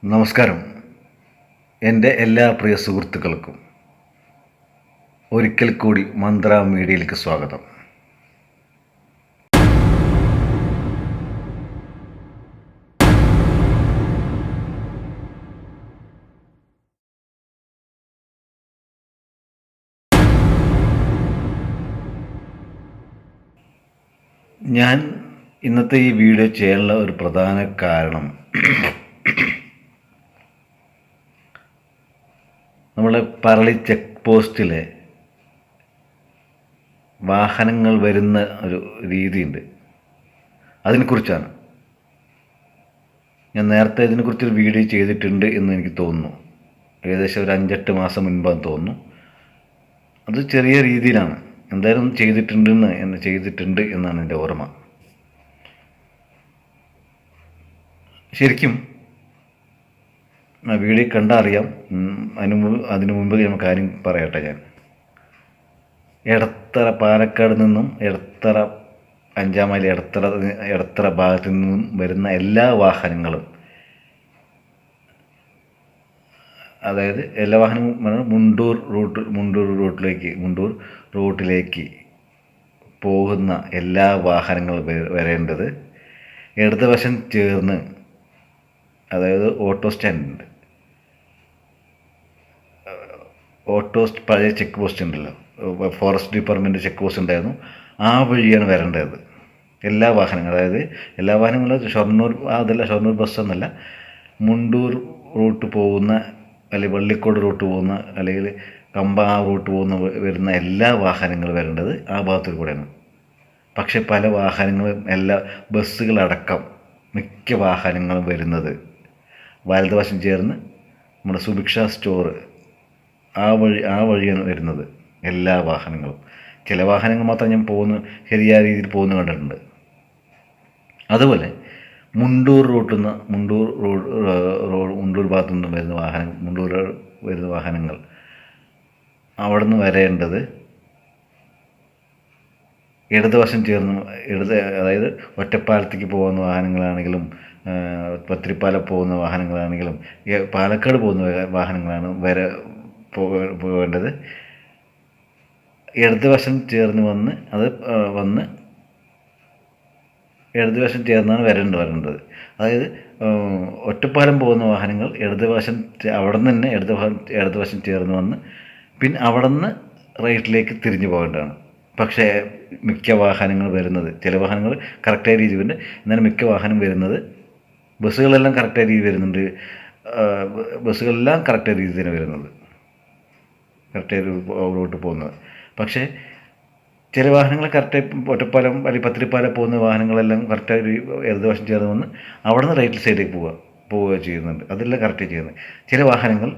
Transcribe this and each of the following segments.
നമസ്കാരം. എൻ്റെ എല്ലാ പ്രിയ സുഹൃത്തുക്കൾക്കും ഒരിക്കൽ കൂടി മന്ത്ര മീഡിയയിലേക്ക് സ്വാഗതം. ഞാൻ ഇന്നത്തെ ഈ വീഡിയോ ചെയ്യാനുള്ള ഒരു പ്രധാന കാരണം നമ്മളെ പറളി ചെക്ക് പോസ്റ്റിലെ വാഹനങ്ങൾ വരുന്ന ഒരു രീതിയുണ്ട്, അതിനെക്കുറിച്ചാണ്. ഞാൻ നേരത്തെ ഇതിനെക്കുറിച്ചൊരു വീഡിയോ ചെയ്തിട്ടുണ്ട് എന്ന് എനിക്ക് തോന്നുന്നു. ഏകദേശം ഒരു 5-8 മാസം മുൻപാന്ന് തോന്നുന്നു. അത് ചെറിയ രീതിയിലാണ്, എന്തായാലും ചെയ്തിട്ടുണ്ട് എന്നാണ് എൻ്റെ ഓർമ്മ. ശരിക്കും വീഡിയോ കണ്ടാൽ അറിയാം. അതിനു മുമ്പ് ഞാൻ കാര്യം പറയട്ടെ. ഞാൻ എടത്തറ, പാലക്കാട് നിന്നും എടത്തറ, അഞ്ചാമൈൽ എടത്തറ ഭാഗത്തു നിന്നും വരുന്ന എല്ലാ വാഹനങ്ങളും, അതായത് എല്ലാ വാഹനവും മുണ്ടൂർ റൂട്ടിലേക്ക് പോകുന്ന എല്ലാ വാഹനങ്ങളും വരേണ്ടത് ഇടതുവശം ചേർന്ന്, അതായത് പഴയ ചെക്ക് പോസ്റ്റ് ഉണ്ടല്ലോ, ഫോറസ്റ്റ് ഡിപ്പാർട്ട്മെൻറ്റ് ചെക്ക് പോസ്റ്റ് ഉണ്ടായിരുന്നു, ആ വഴിയാണ് വരേണ്ടത് എല്ലാ വാഹനങ്ങളും. അതായത് എല്ലാ വാഹനങ്ങളും ഷൊർണൂർ ബസ് എന്നല്ല, മുണ്ടൂർ റൂട്ട് പോകുന്ന, അല്ലെങ്കിൽ വള്ളിക്കോട് റൂട്ട് പോകുന്ന, അല്ലെങ്കിൽ കമ്പ റൂട്ട് പോകുന്ന വരുന്ന എല്ലാ വാഹനങ്ങളും വരേണ്ടത് ആ ഭാഗത്തു കൂടെയാണ്. പക്ഷേ പല വാഹനങ്ങളും, എല്ലാ ബസ്സുകളടക്കം മിക്ക വാഹനങ്ങളും വരുന്നത് വലതുവശം ചേർന്ന് നമ്മുടെ സുഭിക്ഷ സ്റ്റോർ ആ വഴിയാണ് വരുന്നത് എല്ലാ വാഹനങ്ങളും. ചില വാഹനങ്ങൾ മാത്രം ഞാൻ ശരിയായ രീതിയിൽ പോകുന്നു കണ്ടിട്ടുണ്ട്. അതുപോലെ മുണ്ടൂർ ഭാഗത്തു നിന്ന് വരുന്ന വാഹനങ്ങൾ അവിടെ നിന്ന് വരേണ്ടത് ഇടതുവശം ചേർന്ന്, അതായത് ഒറ്റപ്പാലത്തേക്ക് പോകുന്ന വാഹനങ്ങളാണെങ്കിലും, പത്തിരിപ്പാല പോകുന്ന വാഹനങ്ങളാണെങ്കിലും, പാലക്കാട് പോകുന്ന വാഹനങ്ങളാണ് പോകേണ്ടത് ഇടതുവശം ചേർന്ന് വന്ന് ഇടതുവശം ചേർന്നാണ് വരേണ്ടത്. അതായത് ഒറ്റപ്പാലം പോകുന്ന വാഹനങ്ങൾ അവിടെ നിന്ന് തന്നെ ഇടതുവശം ചേർന്ന് വന്ന് പിന്നെ അവിടെ നിന്ന് റൈറ്റിലേക്ക് തിരിഞ്ഞു പോകേണ്ടതാണ്. പക്ഷേ മിക്ക വാഹനങ്ങൾ വരുന്നത്, ചില വാഹനങ്ങൾ കറക്റ്റായ രീതി വരുന്നുണ്ട്, എന്നാലും മിക്ക വാഹനം വരുന്നത്, ബസ്സുകളെല്ലാം കറക്റ്റായ രീതി വരുന്നുണ്ട്, ബസ്സുകളെല്ലാം കറക്റ്റായ രീതി തന്നെ വരുന്നത്, കറക്റ്റായ റൂട്ട് പോകുന്നത്. പക്ഷേ ചില വാഹനങ്ങൾ കറക്റ്റായി ഒറ്റപ്പാലം അല്ലെങ്കിൽ പത്തിരിപ്പാലം പോകുന്ന വാഹനങ്ങളെല്ലാം കറക്റ്റായി ഇടതുവശം ചേർന്ന് വന്ന് അവിടെ നിന്ന് റൈറ്റ് സൈഡിലേക്ക് പോവുക ചെയ്യുന്നുണ്ട്. അതെല്ലാം കറക്റ്റായി ചെയ്യുന്നത്. ചില വാഹനങ്ങൾ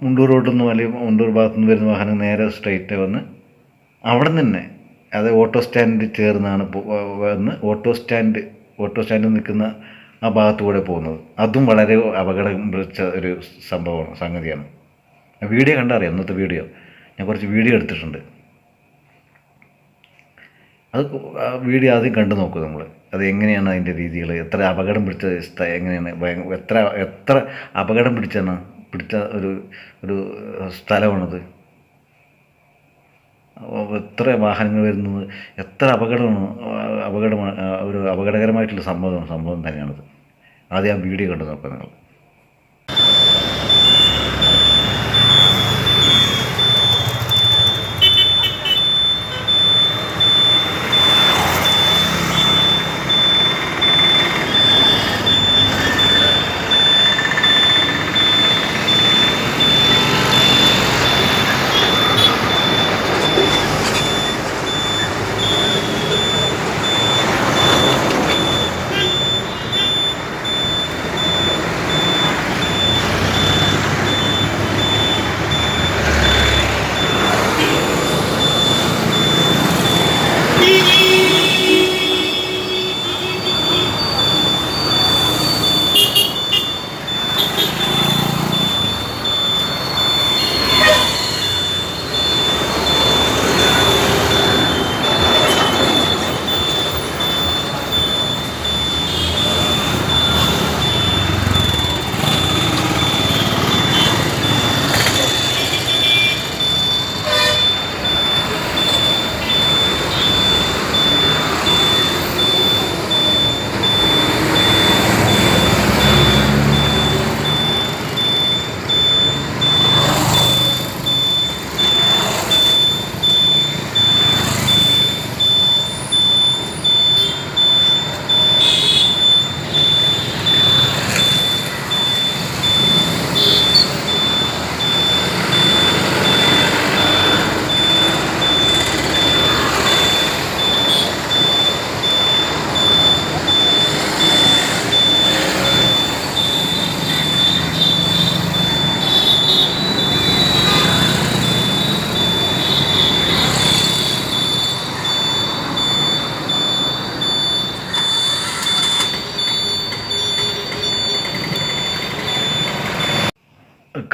മുണ്ടൂർ റോഡിൽ നിന്നും അല്ലെങ്കിൽ മുണ്ടൂർ ഭാഗത്തു നിന്ന് വരുന്ന വാഹനം നേരെ സ്ട്രൈറ്റ് വന്ന് അവിടെ നിന്ന് തന്നെ, അത് ഓട്ടോ സ്റ്റാൻഡ് ചേർന്നാണ് വന്ന് ഓട്ടോ സ്റ്റാൻഡ് നിൽക്കുന്ന ആ ഭാഗത്തുകൂടെ പോകുന്നത്. അതും വളരെ അപകടം പിടിച്ച ഒരു സംഗതിയാണ്. വീഡിയോ കണ്ടറിയാം, ഇന്നത്തെ വീഡിയോ ഞാൻ കുറച്ച് വീഡിയോ എടുത്തിട്ടുണ്ട്. അത് വീഡിയോ ആദ്യം കണ്ടു നോക്കും നമ്മൾ, അത് എങ്ങനെയാണ് അതിൻ്റെ രീതികൾ, എത്ര അപകടം പിടിച്ച എങ്ങനെയാണ്, എത്ര അപകടം പിടിച്ച ഒരു സ്ഥലമാണത്. എത്ര വാഹനങ്ങൾ വരുന്നത്, എത്ര അപകടമാണ്, ഒരു അപകടകരമായിട്ടുള്ള സംഭവം തന്നെയാണത്. ആദ്യം ആ വീഡിയോ കണ്ടു നോക്കുക നിങ്ങൾ.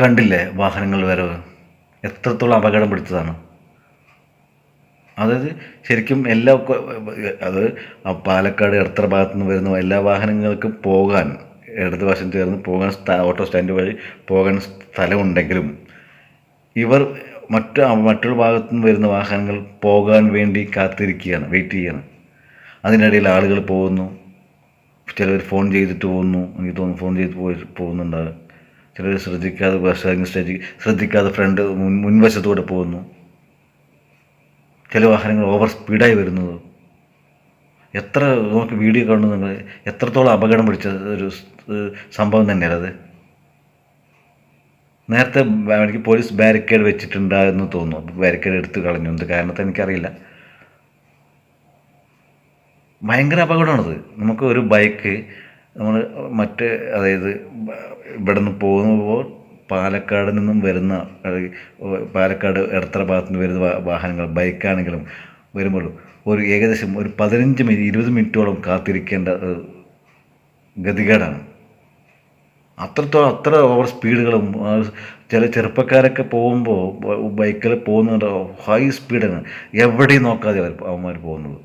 കണ്ടില്ലേ വാഹനങ്ങൾ വരവ് എത്രത്തോളം അപകടം പിടിച്ചതാണ്. അതായത് ശരിക്കും അത് പാലക്കാട് എടത്തറ ഭാഗത്തു നിന്ന് വരുന്ന എല്ലാ വാഹനങ്ങൾക്കും പോകാൻ ഇടത് വശം ചേർന്ന് പോകാൻ ഓട്ടോ സ്റ്റാൻഡ് വഴി പോകാൻ സ്ഥലമുണ്ടെങ്കിലും ഇവർ മറ്റൊരു ഭാഗത്തു നിന്ന് വരുന്ന വാഹനങ്ങൾ പോകാൻ വേണ്ടി കാത്തിരിക്കുകയാണ്, വെയിറ്റ് ചെയ്യാണ്. അതിനിടയിൽ ആളുകൾ പോകുന്നു, ചിലർ ഫോൺ ചെയ്തിട്ട് പോകുന്നു, എനിക്ക് തോന്നുന്നു ഫോൺ ചെയ്ത് പോകുന്നുണ്ടാകും. ചിലർ ശ്രദ്ധിക്കാതെ ഫ്രണ്ട് മുൻവശത്തൂടെ പോകുന്നു. ചില വാഹനങ്ങൾ ഓവർ സ്പീഡായി വരുന്നത്. എത്ര നമുക്ക് വീഡിയോ കാണുന്നത് എത്രത്തോളം അപകടം പിടിച്ച ഒരു സംഭവം തന്നെയാണ് അത്. നേരത്തെ എനിക്ക് പോലീസ് ബാരിക്കേഡ് വെച്ചിട്ടുണ്ടായെന്ന് തോന്നുന്നു. ബാരിക്കേഡ് എടുത്ത് കളഞ്ഞു, എന്ത് കാരണത്തെ എനിക്കറിയില്ല. ഭയങ്കര അപകടമാണത്. നമുക്ക് ഒരു ബൈക്ക് നമ്മൾ അതായത് ഇവിടെ നിന്ന് പോകുമ്പോൾ പാലക്കാട് നിന്നും വരുന്ന പാലക്കാട് എടത്തറ ഭാഗത്തു നിന്ന് വരുന്ന വാഹനങ്ങൾ ബൈക്കാണെങ്കിലും വരുമ്പോൾ ഏകദേശം ഒരു 15 മിനിറ്റ് 20 മിനിറ്റോളം കാത്തിരിക്കേണ്ട ഗതികേടാണ്. അത്ര ഓവർ സ്പീഡുകളും. ചില ചെറുപ്പക്കാരൊക്കെ പോകുമ്പോൾ ബൈക്കിൽ പോകുന്നുണ്ട്, ഹൈ സ്പീഡാണ്, എവിടെയും നോക്കാതെ അവന്മാർ പോകുന്നത്.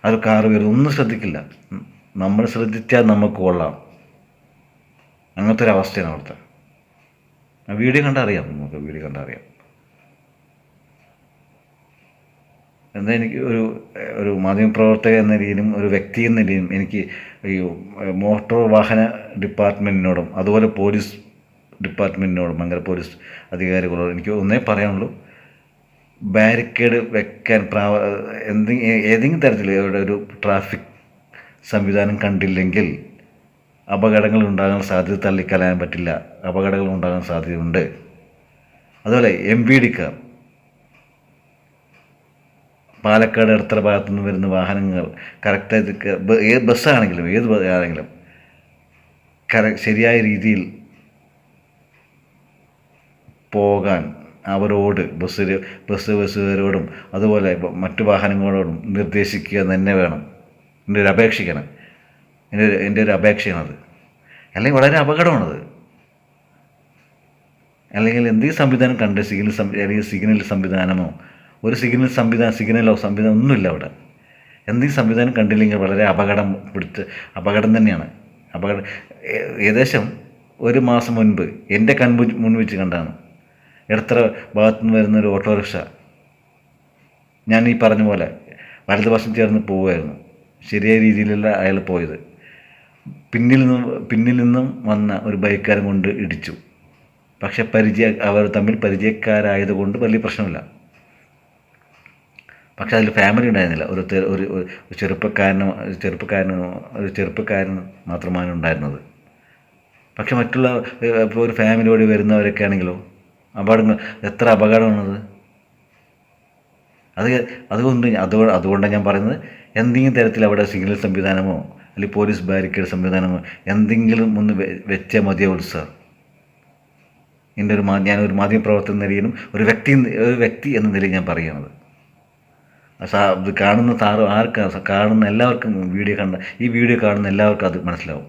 അത് കാറ് വരുന്നത് ഒന്നും ശ്രദ്ധിക്കില്ല. നമ്മൾ ശ്രദ്ധിച്ചാൽ നമുക്ക് കൊള്ളാം, അങ്ങനത്തെ ഒരു അവസ്ഥയാണ് അവിടുത്തെ. വീഡിയോ കണ്ടറിയാം, നമുക്ക് വീഡിയോ കണ്ടറിയാം. എന്താ എനിക്ക് ഒരു മാധ്യമപ്രവർത്തക എന്ന രീതിയിലും ഒരു വ്യക്തി എന്ന രീതിയിലും എനിക്ക് ഈ മോട്ടോർ വാഹന ഡിപ്പാർട്ട്മെൻറ്റിനോടും അതുപോലെ പോലീസ് ഡിപ്പാർട്ട്മെൻറ്റിനോടും ഭയങ്കര പോലീസ് അധികാരികളോടും എനിക്ക് ഒന്നേ പറയാനുള്ളൂ, ബാരിക്കേഡ് വെക്കാൻ ഏതെങ്കിലും തരത്തിൽ ഒരു ട്രാഫിക് സംവിധാനം കണ്ടില്ലെങ്കിൽ അപകടങ്ങൾ ഉണ്ടാകാൻ സാധ്യത തള്ളിക്കളയാൻ പറ്റില്ല. അപകടങ്ങൾ ഉണ്ടാകാൻ സാധ്യതയുണ്ട്. അതുപോലെ MVDക്കാർ പാലക്കാട് എടത്തറ ഭാഗത്തു നിന്ന് വരുന്ന വാഹനങ്ങൾ കറക്റ്റായിട്ട് ബസ്സാണെങ്കിലും ഏത് ആണെങ്കിലും ശരിയായ രീതിയിൽ പോകാൻ അവരോട് ബസ്സുകാരോടും അതുപോലെ മറ്റു വാഹനങ്ങളോടും നിർദ്ദേശിക്കുക തന്നെ വേണം. എൻ്റെ ഒരു അപേക്ഷയാണത്. അല്ലെങ്കിൽ വളരെ അപകടമാണത്. അല്ലെങ്കിൽ എന്തെങ്കിലും സംവിധാനം കണ്ട് സിഗ്നൽ സംവിധാനമോ ഒരു സിഗ്നലോ ഒന്നുമില്ല അവിടെ. എന്തെങ്കിലും സംവിധാനം കണ്ടില്ലെങ്കിൽ വളരെ അപകടം തന്നെയാണ്. ഏകദേശം ഒരു മാസം മുൻപ് എൻ്റെ മുൻപിൽ വെച്ച് കണ്ടാണ് എടത്തറ ഭാഗത്തു നിന്ന് വരുന്നൊരു ഓട്ടോറിക്ഷ. ഞാൻ ഈ പറഞ്ഞ പോലെ വലതുവശം ചേർന്ന് പോവുമായിരുന്നു. ശരിയായ രീതിയിലല്ല അയാൾ പോയത്. പിന്നിൽ നിന്നും വന്ന ഒരു ബൈക്കുകാരൻ കൊണ്ട് ഇടിച്ചു. പക്ഷെ അവർ തമ്മിൽ പരിചയക്കാരായതുകൊണ്ട് വലിയ പ്രശ്നമില്ല. പക്ഷെ അതിൽ ഫാമിലി ഉണ്ടായിരുന്നില്ല. ഒരു ചെറുപ്പക്കാരൻ മാത്രമാണ് ഉണ്ടായിരുന്നത്. പക്ഷെ മറ്റുള്ള ഇപ്പോൾ ഒരു ഫാമിലിയോട് വരുന്നവരൊക്കെ ആണെങ്കിലോ എത്ര അപകടമാണത്. അതുകൊണ്ടാണ് ഞാൻ പറയുന്നത്, എന്തെങ്കിലും തരത്തിൽ അവിടെ സിഗ്നൽ സംവിധാനമോ അല്ലെങ്കിൽ പോലീസ് ബാരിക്കേഡ് സംവിധാനമോ എന്തെങ്കിലും ഒന്ന് വെച്ചേ മതിയാവുള്ളൂ സാർ. ഞാനൊരു മാധ്യമപ്രവർത്തകൻ എന്ന നിലയിലും ഒരു വ്യക്തി എന്ന നിലയിൽ ഞാൻ പറയുന്നത്. ഇത് കാണുന്ന എല്ലാവർക്കും ഈ വീഡിയോ കാണുന്ന എല്ലാവർക്കും അത് മനസ്സിലാവും.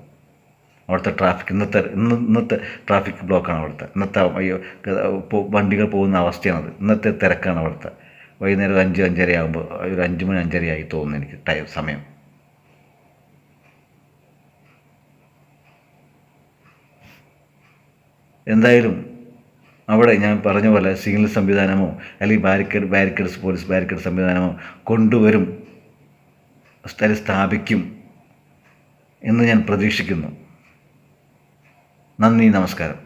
അവിടുത്തെ ട്രാഫിക് ഇന്നത്തെ ട്രാഫിക് ബ്ലോക്കാണ് അവിടുത്തെ. വണ്ടികൾ പോകുന്ന അവസ്ഥയാണത്. ഇന്നത്തെ തിരക്കാണ് അവിടുത്തെ. വൈകുന്നേരം 5-5:30 ആകുമ്പോൾ ഒരു 5 മണി 5:30 ആയി തോന്നുന്നു എനിക്ക് സമയം. എന്തായാലും അവിടെ ഞാൻ പറഞ്ഞ പോലെ സിഗ്നൽ സംവിധാനമോ അല്ലെങ്കിൽ പോലീസ് ബാരിക്കേഡ് സംവിധാനമോ കൊണ്ടുവരും, സ്ഥാപിക്കും എന്ന് ഞാൻ പ്രതീക്ഷിക്കുന്നു. നന്ദി, നമസ്കാരം.